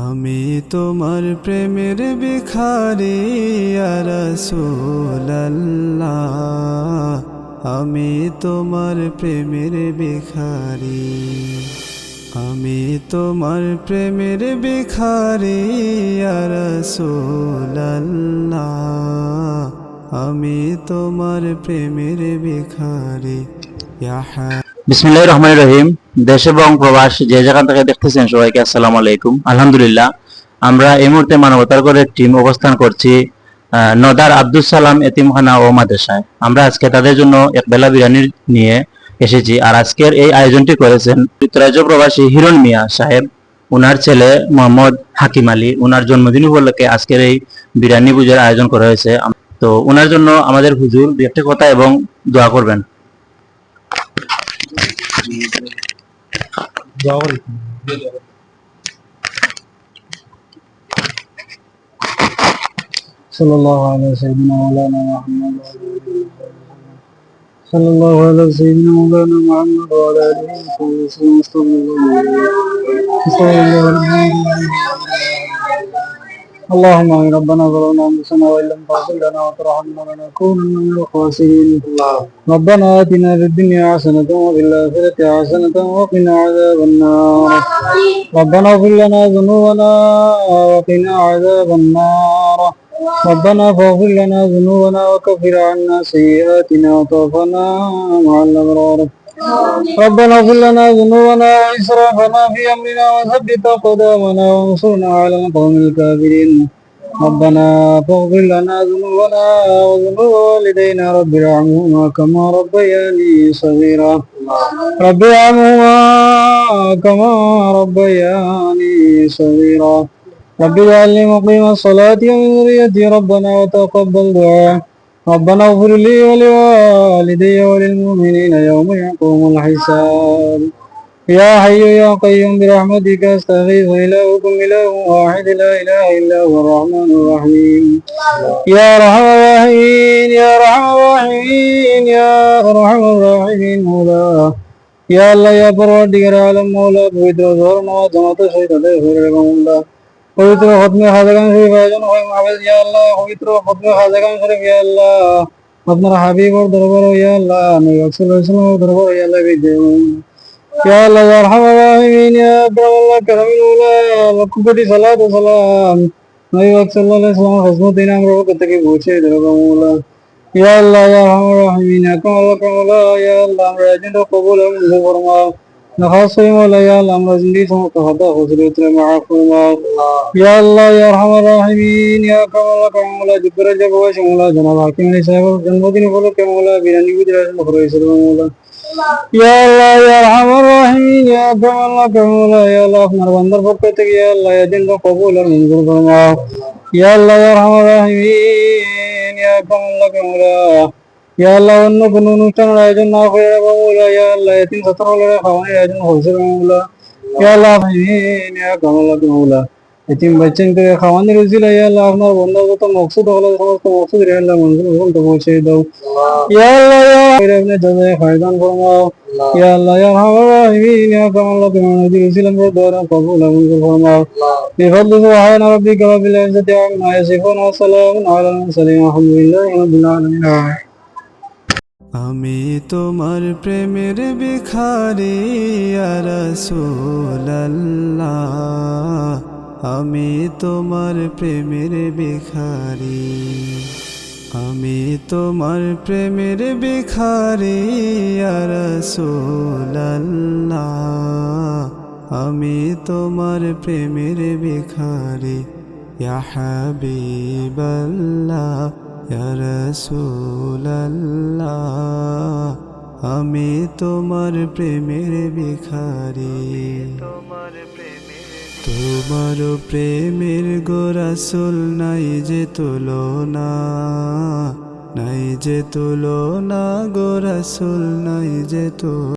আমি তোমার প্রেমের ভিখারি ইয়া রাসূলুল্লাহ, আমি তোমার প্রেমের ভিখারি। আমি তোমার প্রেমের ভিখারি ইয়া রাসূলুল্লাহ, আমি তোমার প্রেমের ভিখারি। বিসমিল্লাহির রহমানির রহিম। দেশ এবং প্রবাস যে যেখান থেকে দেখতেছেন সবাইকে আসসালামু আলাইকুম। আলহামদুলিল্লাহ, আমরা এই মুহূর্তে মানবতার গড়ের টিম অবস্থান করছি নদার আব্দুল সালাম এতিমখানা ও মাদ্রাসায়। আমরা আজকে তাদের জন্য এক বেলা বিরিয়ানি নিয়ে এসেছি। আর আজকের এই আয়োজনটি করেছেন যুক্তরাজ্য প্রবাসী হিরণ মিয়া সাহেব, উনার ছেলে মোহাম্মদ হাকিম আলী। উনার জন্মদিন উপলক্ষে আজকের এই বিরিয়ানি পূজার আয়োজন করা হয়েছে। তো উনার জন্য আমাদের হুজুর দু একটা কথা এবং দোয়া করবেন। صلى الله على سيدنا مولانا محمد صلى الله على سيدنا مولانا محمد وعلى آله وصحبه وسلم. اللهم آمين. ربنا ظلمنا أنفسنا وإن لم تغفر لنا وترحمنا لنكونن من الخاسرين. ربنا آتنا في الدنيا حسنة وفي الآخرة حسنة وقنا عذاب النار. ربنا اغفر لنا ذنوبنا وقنا عذاب النار. ربنا فاغفر لنا ذنوبنا وكفر عنا سيئاتنا وتوفنا مع الأبرار. ربنا اغفر لنا ذنوبنا وإسرافنا في أمرنا وثبت أقدامنا وانصرنا على القوم الكافرين. ربنا فاغفر لنا ذنوبنا وذنوب والدينا رب ارحمهما كما ربياني صغيرا. رب ارحمهما كما ربياني صغيرا. رب اجعلني مقيم الصلاة ومن ذريتي ربنا وتقبل دعاء. ربنا اغفر لي ولوالدي وللمؤمنين يوم يقوم الحساب. يا حي يا قيوم برحمتك استغيث. إلهكم إله واحد لا إله إلا هو الرحمن الرحيم. يا أرحم الراحمين يا أرحم الراحمين يا أرحم الراحمين مولا. يا الله يا পরওয়ারদিগার আলম মৌলা, পবিত্র জোহর নামাজ জামাতে সহিত আদায় হয়ে গেল মৌলা। পবিত্র খতমে খাজাগান শরীফ আয়োজন হয় মাহফিল ইয়া আল্লাহ। পবিত্র খতমে খাজাগান শরীফ ইয়া আল্লাহ আপনার হাবিবর দরবার ইয়া আল্লাহ, নবী সাল্লাল্লাহু আলাইহি ওয়াসাল্লামের দরবার ইয়া আল্লাহ বিজয়। يا الله يا ارحم الراحمين يا اكرم الله كرم الاولى وكبر صلاه وسلام نبي صلى الله عليه وسلم خدمت دين امر وقت کی پوچھے درگاہ مولا. يا الله يا ارحم الراحمين يا اكرم الله كرم الله. يا الله আমরা জিন্দ কবুল এবং মঞ্জুর ফরমাও। نخاصي مولا يا الله আমরা জিন্দি সমস্ত খাতা হুজুরতে মাফ ফরমাও. يا الله يا ارحم الراحمين يا اكرم الله كرم الله যুক্তরাজ্য প্রবাসী مولا জনাব হাকিম আলী সাহেবের জন্মদিন উপলক্ষে مولا বিরিয়ানি পূজার আয়োজন করা হয়েছিল مولا. يا الله يا ارحم الراحمين يا اكرم الله كرم الله. يا الله আপনার বান্দার পক্ষ থেকে يا الله জিন্দ কবুল আর মঞ্জুর ফরমাও. يا الله يا ارحم الراحمين يا اكرم الله كرم الله. يا الله অন্য কোনো অনুষ্ঠানের আয়োজন না করে مولا. يا الله এতিম ছাত্রদের খাওয়ানোর আয়োজন হয়েছে مولا. يا الله আমিন يا اكرم الله كرم الله. এতিম বাচ্চাকে খাওয়ানোর উসিলা يا الله আপনার বান্দার যত মকসুদ হলো সমস্ত মকসুদ يا الله মঞ্জুর করতে পৌঁছে দাও. يا الله يا আপনি জাযায়ে ফায়দান ফরমাও. يا الله يا ارحم الراحمين يا اكرم الله كرم الله উসিলা করে দোয়া কবুল মঞ্জুর ফরমাও. بفضل سبحان ربك رب العزة عما يصفون وسلام على المرسلين والحمد لله رب العالمين. আমি তোমার প্রেমের ভিখারি ইয়া রাসূলুল্লাহ, আমি তোমার প্রেমের ভিখারি। আমি তোমার প্রেমের ভিখারি ইয়া রাসূলুল্লাহ, আমি তোমার প্রেমের ভিখারি। ইয়া হাবিবাল্লাহ ইয়া রাসূলুল্লাহ, আমি তোমার প্রেমের ভিখারি। তোমার প্রেমের গো রাসূল নাই যে তুলনা, নাই যে তুলনা গো রাসূল নাই যে তুলনা।